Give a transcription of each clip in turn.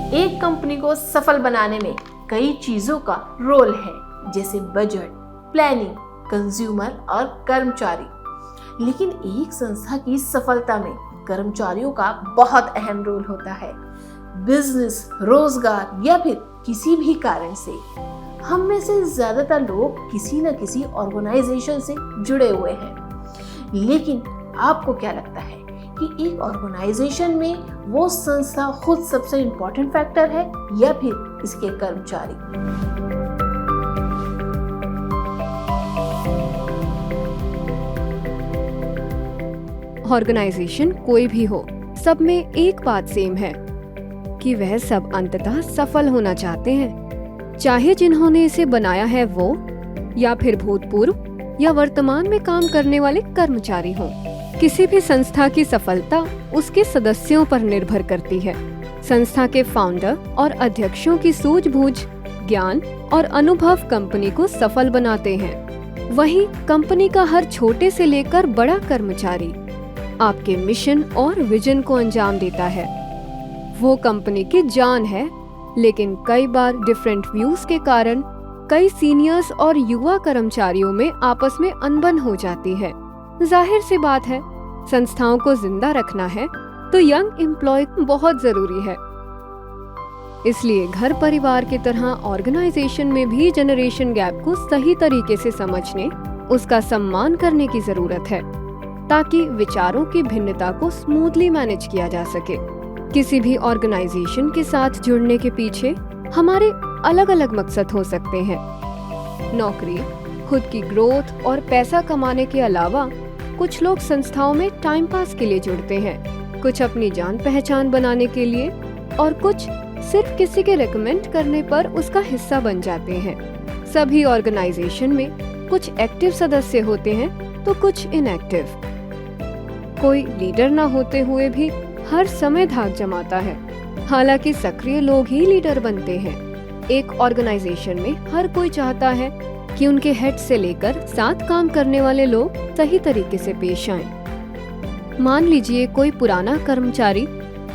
एक कंपनी को सफल बनाने में कई चीजों का रोल है, जैसे बजट, प्लानिंग, कंज्यूमर और कर्मचारी। लेकिन एक संस्था की सफलता में कर्मचारियों का बहुत अहम रोल होता है। बिजनेस, रोजगार या फिर किसी भी कारण से हम में से ज्यादातर लोग किसी न किसी ऑर्गेनाइजेशन से जुड़े हुए हैं। लेकिन आपको क्या लगता है कि एक ऑर्गेनाइजेशन में वो संस्था खुद सबसे इम्पोर्टेंट फैक्टर है या फिर इसके कर्मचारी? ऑर्गेनाइजेशन कोई भी हो, सब में एक बात सेम है कि वह सब अंततः सफल होना चाहते हैं, चाहे जिन्होंने इसे बनाया है वो या फिर भूतपूर्व या वर्तमान में काम करने वाले कर्मचारी हों। किसी भी संस्था की सफलता उसके सदस्यों पर निर्भर करती है। संस्था के फाउंडर और अध्यक्षों की सूझबूझ, ज्ञान और अनुभव कंपनी को सफल बनाते हैं। वहीं कंपनी का हर छोटे से लेकर बड़ा कर्मचारी आपके मिशन और विजन को अंजाम देता है। वो कंपनी की जान है, लेकिन कई बार डिफरेंट व्यूज के कारण कई सीनियर्स और युवा कर्मचारियों में आपस में अनबन हो जाती है। जाहिर सी बात है, संस्थाओं को जिंदा रखना है तो यंग एम्प्लॉय बहुत जरूरी है। इसलिए घर परिवार की तरह ऑर्गेनाइजेशन में भी जनरेशन गैप को सही तरीके से समझने, उसका सम्मान करने की जरूरत है, ताकि विचारों की भिन्नता को स्मूथली मैनेज किया जा सके। किसी भी ऑर्गेनाइजेशन के साथ जुड़ने के पीछे हमारे अलग अलग मकसद हो सकते हैं। नौकरी, खुद की ग्रोथ और पैसा कमाने के अलावा कुछ लोग संस्थाओं में टाइम पास के लिए जुड़ते हैं, कुछ अपनी जान पहचान बनाने के लिए और कुछ सिर्फ किसी के रेकमेंड करने पर उसका हिस्सा बन जाते हैं। सभी ऑर्गेनाइजेशन में कुछ एक्टिव सदस्य होते हैं तो कुछ इनएक्टिव। कोई लीडर न होते हुए भी हर समय धाक जमाता है, हालांकि सक्रिय लोग ही लीडर बनते हैं। एक ऑर्गेनाइजेशन में हर कोई चाहता है कि उनके हेड से लेकर साथ काम करने वाले लोग सही तरीके से पेश आएं। मान लीजिए कोई पुराना कर्मचारी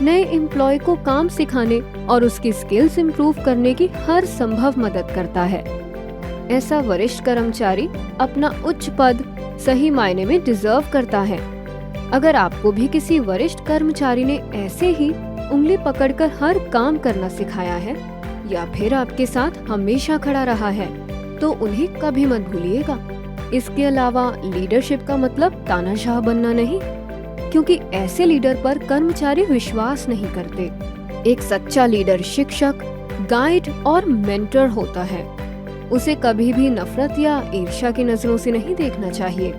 नए एम्प्लॉय को काम सिखाने और उसकी स्किल्स इंप्रूव करने की हर संभव मदद करता है। ऐसा वरिष्ठ कर्मचारी अपना उच्च पद सही मायने में डिजर्व करता है। अगर आपको भी किसी वरिष्ठ कर्मचारी ने ऐसे ही उंगली पकड़कर हर काम करना सिखाया है या फिर आपके साथ हमेशा खड़ा रहा है, तो उन्हें कभी मत भूलिएगा। इसके अलावा लीडरशिप का मतलब तानाशाह बनना नहीं, क्योंकि ऐसे लीडर पर कर्मचारी विश्वास नहीं करते। एक सच्चा लीडर शिक्षक, गाइड और मेंटर होता है। उसे कभी भी नफरत या ईर्ष्या की नजरों से नहीं देखना चाहिए।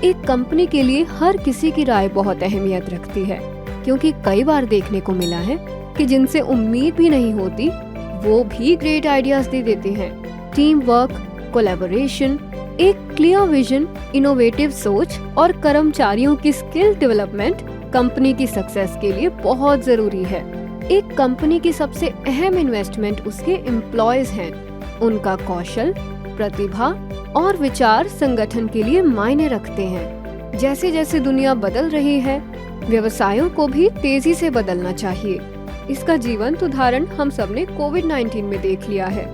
एक कंपनी के लिए हर किसी की राय बहुत अहमियत रखती है, क्योंकि कई बार देखने को मिला है कि जिनसे उम्मीद भी नहीं होती वो भी ग्रेट आइडियाज दे देते हैं। टीम वर्क, कोलैबोरेशन, एक क्लियर विजन, इनोवेटिव सोच और कर्मचारियों की स्किल डेवलपमेंट कंपनी की सक्सेस के लिए बहुत जरूरी है। एक कंपनी की सबसे अहम इन्वेस्टमेंट उसके एम्प्लॉयज हैं। उनका कौशल, प्रतिभा और विचार संगठन के लिए मायने रखते हैं। जैसे जैसे दुनिया बदल रही है, व्यवसायों को भी तेजी से बदलना चाहिए। इसका जीवंत उदाहरण हम सबने कोविड-19 में देख लिया है।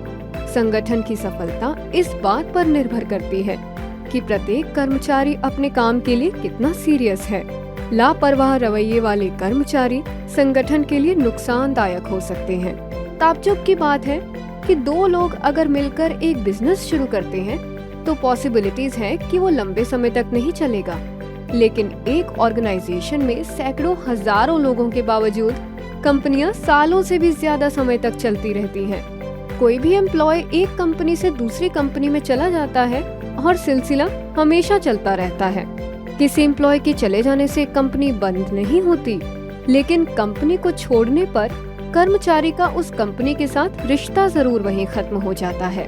संगठन की सफलता इस बात पर निर्भर करती है कि प्रत्येक कर्मचारी अपने काम के लिए कितना सीरियस है। लापरवाह रवैये वाले कर्मचारी संगठन के लिए नुकसानदायक हो सकते हैं। ताज्जुब की बात है कि दो लोग अगर मिलकर एक बिजनेस शुरू करते हैं तो पॉसिबिलिटीज है कि वो लंबे समय तक नहीं चलेगा। लेकिन एक ऑर्गेनाइजेशन में सैकड़ों हजारों लोगों के बावजूद कंपनियां सालों से भी ज्यादा समय तक चलती रहती हैं। कोई भी एम्प्लॉय एक कंपनी से दूसरी कंपनी में चला जाता है और सिलसिला हमेशा चलता रहता है। किसी एम्प्लॉय के चले जाने से कंपनी बंद नहीं होती, लेकिन कंपनी को छोड़ने पर कर्मचारी का उस कंपनी के साथ रिश्ता जरूर वहीं खत्म हो जाता है।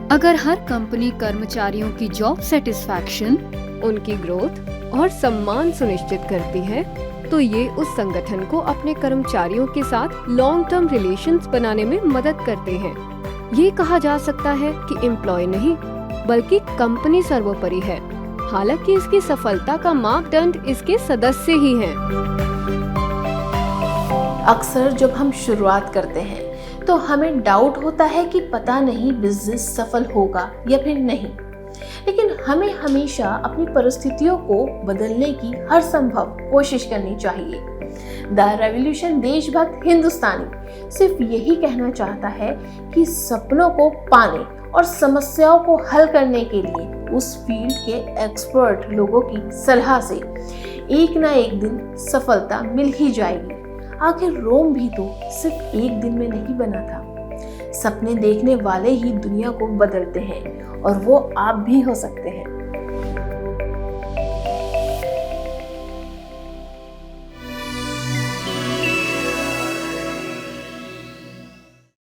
अगर हर कंपनी कर्मचारियों की जॉब सेटिस्फैक्शन, उनकी ग्रोथ और सम्मान सुनिश्चित करती है, तो ये उस संगठन को अपने कर्मचारियों के साथ लॉन्ग टर्म रिलेशंस बनाने में मदद करते हैं। ये कहा जा सकता है कि एम्प्लॉय नहीं बल्कि कंपनी सर्वोपरि है, हालांकि इसकी सफलता का मापदंड इसके सदस्य ही हैं। अक्सर जब हम शुरुआत करते हैं तो हमें डाउट होता है कि पता नहीं बिजनेस सफल होगा या फिर नहीं, लेकिन हमें हमेशा अपनी परिस्थितियों को बदलने की हर संभव कोशिश करनी चाहिए। द रेवोल्यूशन देशभक्त हिंदुस्तानी सिर्फ यही कहना चाहता है कि सपनों को पाने और समस्याओं को हल करने के लिए उस फील्ड के एक्सपर्ट लोगों की सलाह से एक ना एक दिन सफलता मिल ही जाएगी। आखिर रोम भी तो सिर्फ एक दिन में नहीं बना था। सपने देखने वाले ही दुनिया को बदलते हैं और वो आप भी हो सकते हैं।